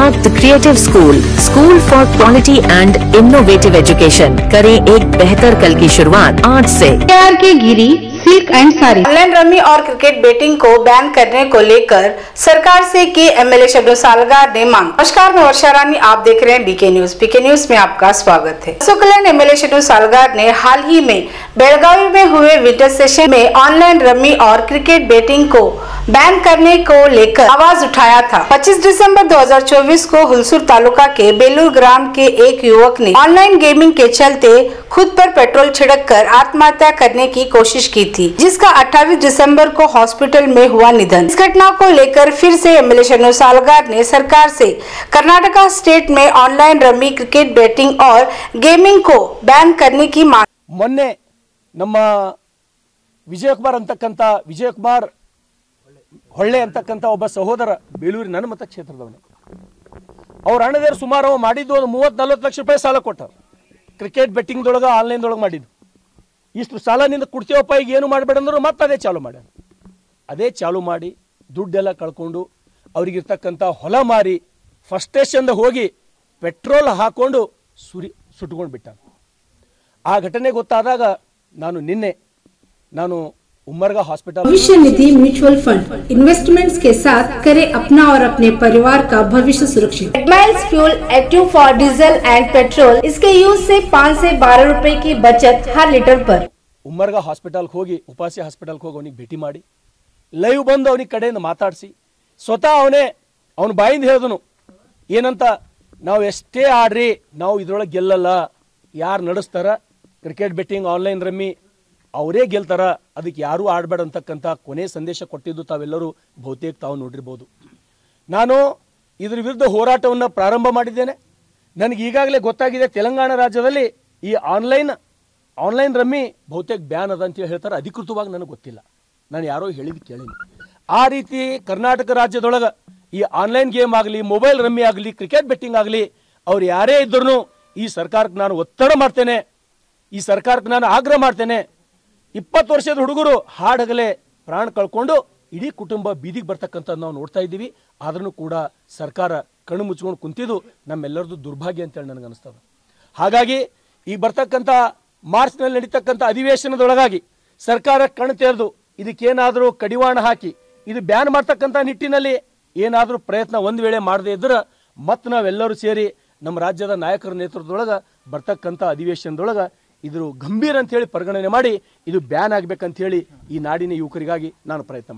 Unlock the creative school for quality and innovative education। करें एक बेहतर कल की शुरुआत आज से। प्यार के गिरी silk and sari. Online rummy और क्रिकेट बेटिंग को बैन करने को लेकर सरकार से की एमएलए शब्दों सालगार ने मांग। नमस्कार, मैं वर्षा रानी, आप देख रहे हैं बीके न्यूज। बीके न्यूज में आपका स्वागत है। अशोक कल्याण एमएलए शब्दों सालगार ने हाल ही में बेलगावी में हुए विंटर सेशन में ऑनलाइन रमी और क्रिकेट बेटिंग को बैन करने को लेकर आवाज उठाया था। 25 दिसंबर 2024 को हुलसूर तालुका के बेलूर ग्राम के एक युवक ने ऑनलाइन गेमिंग के चलते खुद पर पेट्रोल छिड़ककर आत्महत्या करने की कोशिश की थी, जिसका 28 दिसंबर को हॉस्पिटल में हुआ निधन। इस घटना को लेकर फिर से एमएलए शब्दों सालगार ने सरकार से कर्नाटका स्टेट में ऑनलाइन रमी, क्रिकेट बेटिंग और गेमिंग को बैन करने की मांग। ಮೊನ್ನೆ ನಮ್ಮ ವಿಜಯಕುಮಾರ್ ಹೊಳ್ಳೆ ಅಂತಕ್ಕಂಥ ಒಬ್ಬ ಸಹೋದರ ಬೇಲೂರು ನನ್ನ ಮತಕ್ಷೇತ್ರದವನೇ, ಅವ್ರ ಅಣ್ಣದೇರು ಸುಮಾರು ಮಾಡಿದ್ದು ಒಂದು 30-40 ಲಕ್ಷ ರೂಪಾಯಿ ಸಾಲ ಕೊಟ್ಟರು। ಕ್ರಿಕೆಟ್ ಬೆಟ್ಟಿಂಗ್ದೊಳಗೆ ಆನ್ಲೈನ್ದೊಳಗೆ ಮಾಡಿದ್ದು ಇಷ್ಟು ಸಾಲ ನಿಂದ ಕೊಡ್ತೀವಪ್ಪ, ಈಗ ಏನು ಮಾಡಬೇಡ ಅಂದ್ರು ಮತ್ತೆ ಅದೇ ಚಾಲು ಮಾಡಿ ದುಡ್ಡೆಲ್ಲ ಕಳ್ಕೊಂಡು ಅವ್ರಿಗಿರ್ತಕ್ಕಂಥ ಹೊಲ ಮಾರಿ ಫಸ್ಟ್ ಸ್ಟೇಷನ್ದ ಹೋಗಿ ಪೆಟ್ರೋಲ್ ಹಾಕೊಂಡು ಸುಟ್ಕೊಂಡು ಬಿಟ್ಟ। ಆ ಘಟನೆ ಗೊತ್ತಾದಾಗ ನಾನು उमरगा हॉस्पिटल भविष्य निधि म्यूचुअल फंड इन्वेस्टमेंट्स के साथ करे अपना और अपने परिवार का भविष्य सुरक्षित। Miles fuel active for diesel and petrol, इसके यूज से 5 से 12 रुपए की बचत हर लीटर पर। उमरगा हॉस्पिटल होगी, उपासी हॉस्पिटल ಹೋಗಿ ಅವನಿಗೆ ಭೇಟಿ ಮಾಡಿ ಲೈವ್ ಬಂದು ಅವನಿಗೆ ಕಡೆಯಿಂದ ಮಾತಾಡಿಸಿ ಸ್ವತಃ ಅವನ ಬಾಯಿಂದ ಹೇಳಿದನು ಏನಂತ, ನಾವು ಎಷ್ಟೇ ಆಡ್ರಿ ನಾವು ಇದರೊಳಗೆ ಗೆಲ್ಲಲ್ಲ, ಯಾರು ನಡೆಸ್ತಾರ ಕ್ರಿಕೆಟ್ ಬೆಟ್ಟಿಂಗ್ ಆನ್ಲೈನ್ ರಮ್ಮಿ ಅವರೇ ಗೆಲ್ತಾರ, ಅದಕ್ಕೆ ಯಾರೂ ಆಡಬೇಡ ಅಂತಕ್ಕಂಥ ಕೊನೆ ಸಂದೇಶ ಕೊಟ್ಟಿದ್ದು ತಾವೆಲ್ಲರೂ ಬಹುತೇಕ ತಾವು ನೋಡಿರ್ಬೋದು। ನಾನು ಇದರ ವಿರುದ್ಧ ಹೋರಾಟವನ್ನು ಪ್ರಾರಂಭ ಮಾಡಿದ್ದೇನೆ। ನನಗೆ ಈಗಾಗಲೇ ಗೊತ್ತಾಗಿದೆ ತೆಲಂಗಾಣ ರಾಜ್ಯದಲ್ಲಿ ಈ ಆನ್ಲೈನ್ ರಮ್ಮಿ ಬಹುತೇಕ ಬ್ಯಾನ್ ಅದ ಅಂತ ಹೇಳ್ತಾರೆ, ಅಧಿಕೃತವಾಗಿ ನನಗೆ ಗೊತ್ತಿಲ್ಲ, ನಾನು ಯಾರೋ ಹೇಳಿದ್ದು ಕೇಳಿನಿ। ಆ ರೀತಿ ಕರ್ನಾಟಕ ರಾಜ್ಯದೊಳಗೆ ಈ ಆನ್ಲೈನ್ ಗೇಮ್ ಆಗಲಿ, ಮೊಬೈಲ್ ರಮ್ಮಿ ಆಗಲಿ, ಕ್ರಿಕೆಟ್ ಬೆಟ್ಟಿಂಗ್ ಆಗಲಿ ಅವ್ರು ಯಾರೇ ಇದ್ರೂ ಈ ಸರ್ಕಾರಕ್ಕೆ ನಾನು ಒತ್ತಡ ಮಾಡ್ತೇನೆ, ಈ ಸರ್ಕಾರಕ್ಕೆ ನಾನು ಆಗ್ರಹ ಮಾಡ್ತೇನೆ। 20 ವರ್ಷದ ಹುಡುಗರು ಹಾಡಗಲೇ ಪ್ರಾಣ ಕಳ್ಕೊಂಡು ಇಡೀ ಕುಟುಂಬ ಬೀದಿಗೆ ಬರ್ತಕ್ಕಂಥದ್ದು ನಾವು ನೋಡ್ತಾ ಇದ್ದೀವಿ। ಆದ್ರೂ ಕೂಡ ಸರ್ಕಾರ ಕಣ್ಣು ಮುಚ್ಕೊಂಡು ಕುಂತಿದ್ದು ನಮ್ಮೆಲ್ಲರದು ದುರ್ಭಾಗ್ಯ ಅಂತೇಳಿ ನನಗೆ ಅನಿಸ್ತದೆ। ಹಾಗಾಗಿ ಈ ಬರ್ತಕ್ಕಂಥ ಮಾರ್ಚ್ನಲ್ಲಿ ನಡೀತಕ್ಕಂಥ ಅಧಿವೇಶನದೊಳಗಾಗಿ ಸರ್ಕಾರ ಕಣ್ಣು ತೆರೆದು ಇದಕ್ಕೇನಾದರೂ ಕಡಿವಾಣ ಹಾಕಿ ಇದು ಬ್ಯಾನ್ ಮಾಡ್ತಕ್ಕಂಥ ನಿಟ್ಟಿನಲ್ಲಿ ಏನಾದರೂ ಪ್ರಯತ್ನ ಒಂದು ವೇಳೆ ಮಾಡದೇ ಇದ್ರೆ ಮತ್ತೆ ನಾವೆಲ್ಲರೂ ಸೇರಿ ನಮ್ಮ ರಾಜ್ಯದ ನಾಯಕರ ನೇತೃತ್ವದೊಳಗೆ ಬರ್ತಕ್ಕಂಥ ಅಧಿವೇಶನದೊಳಗೆ ಇದ್ರ ಗಂಭೀರ ಅಂತ ಹೇಳಿ ಪರಿಗಣನೆ ಮಾಡಿ ಇದು ಬ್ಯಾನ್ ಆಗಬೇಕಂತ ಹೇಳಿ ಈ ನಾಡಿನ ಯುವಕರಿಗಾಗಿ ನಾನು ಪ್ರಯತ್ನ